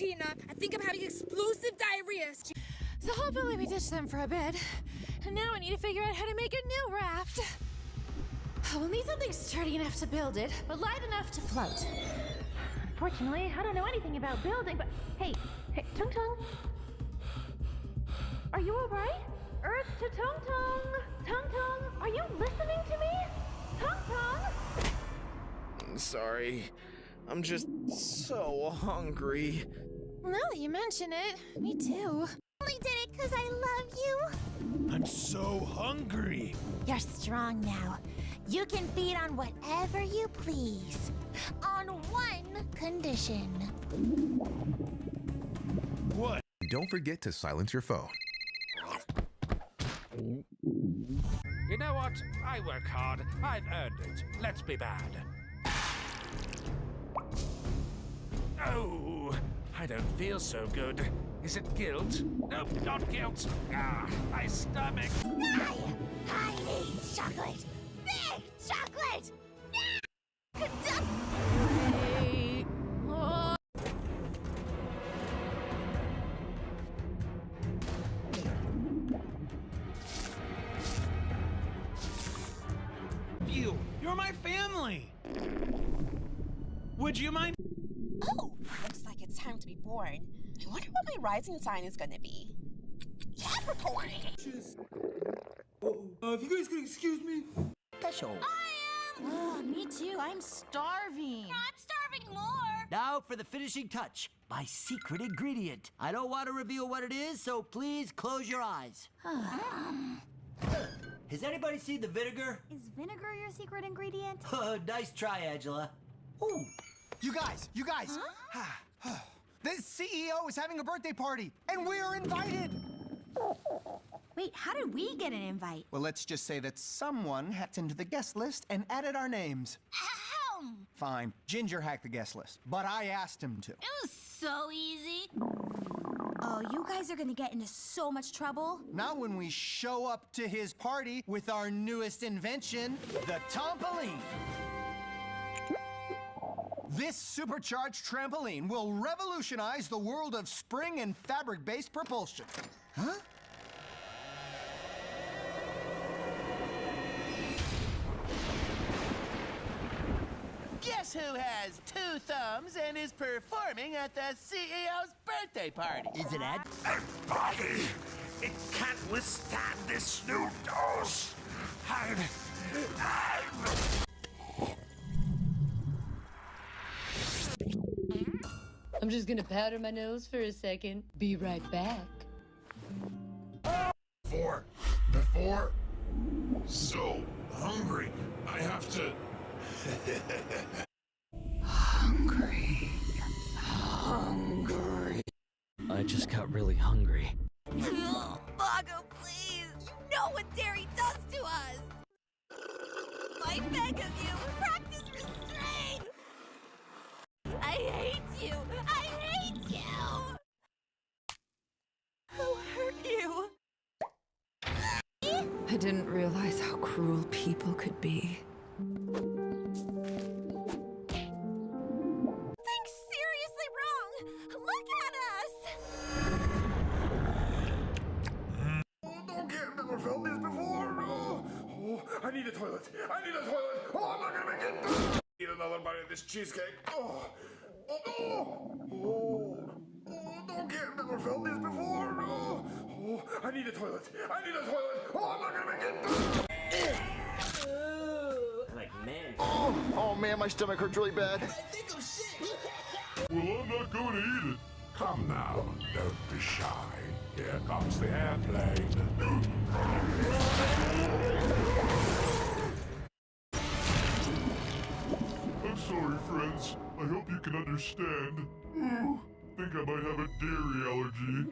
Tina. I think I'm having explosive diarrhea. So hopefully we ditch them for a bit. And now I need to figure out how to make a new raft. We'll need something sturdy enough to build it, but light enough to float. Unfortunately, I don't know anything about building, but hey, Tung Tung. Are you alright? Earth to Tung Tung! Tung Tung, are you listening to me? Tung Tung! I'm sorry. I'm just so hungry. Now that you mention it, me too. Only did it because I love you. I'm so hungry. You're strong now. You can feed on whatever you please. On one condition. What? Don't forget to silence your phone. You know what? I work hard. I've earned it. Let's be bad. Oh, I don't feel so good. Is it guilt? Nope, not guilt. Ah, my stomach. I need chocolate. Big chocolate. You're my family. Would you mind? Oh, looks like it's time to be born. I wonder what my rising sign is gonna be. Capricorn! If you guys could excuse me. Special. Oh, me too. I'm starving. I'm starving more. Now for the finishing touch, my secret ingredient. I don't want to reveal what it is, so please close your eyes. Has anybody seen the vinegar? Is vinegar your secret ingredient? Nice try, Angela. Ooh. You guys. Huh? The CEO is having a birthday party, and we're invited. Wait, how did we get an invite? Well, let's just say that someone hacked into the guest list and added our names. Ahem. Fine, Ginger hacked the guest list, but I asked him to. It was so easy. Oh, you guys are gonna get into so much trouble. Not when we show up to his party with our newest invention, the trampoline. This supercharged trampoline will revolutionize the world of spring and fabric-based propulsion. Huh? Guess who has 2 thumbs and is performing at the CEO's birthday party? Is it Ed? That body! It can't withstand this new dose! I'm just gonna powder my nose for a second. Be right back. Before, so hungry. I have to. Hungry. I just got really hungry. Mago, please! You know what dairy does to us! I beg of you, practice restraint! I hate you! I hate you! Who hurt you? I didn't realize how cruel people could be. Things seriously wrong! Look at us! Don't get I've never felt this before. I need a toilet. Oh, I'm not gonna make it. Eat another bite of this cheesecake. Don't get I've never felt this before. I need a toilet. Oh, I'm not gonna make it. Like, man. Oh man, my stomach hurts really bad. Well, I'm not going to eat it. Come now, don't be shy. Here comes the airplane. I'm sorry, friends. I hope you can understand. Think I might have a dairy allergy.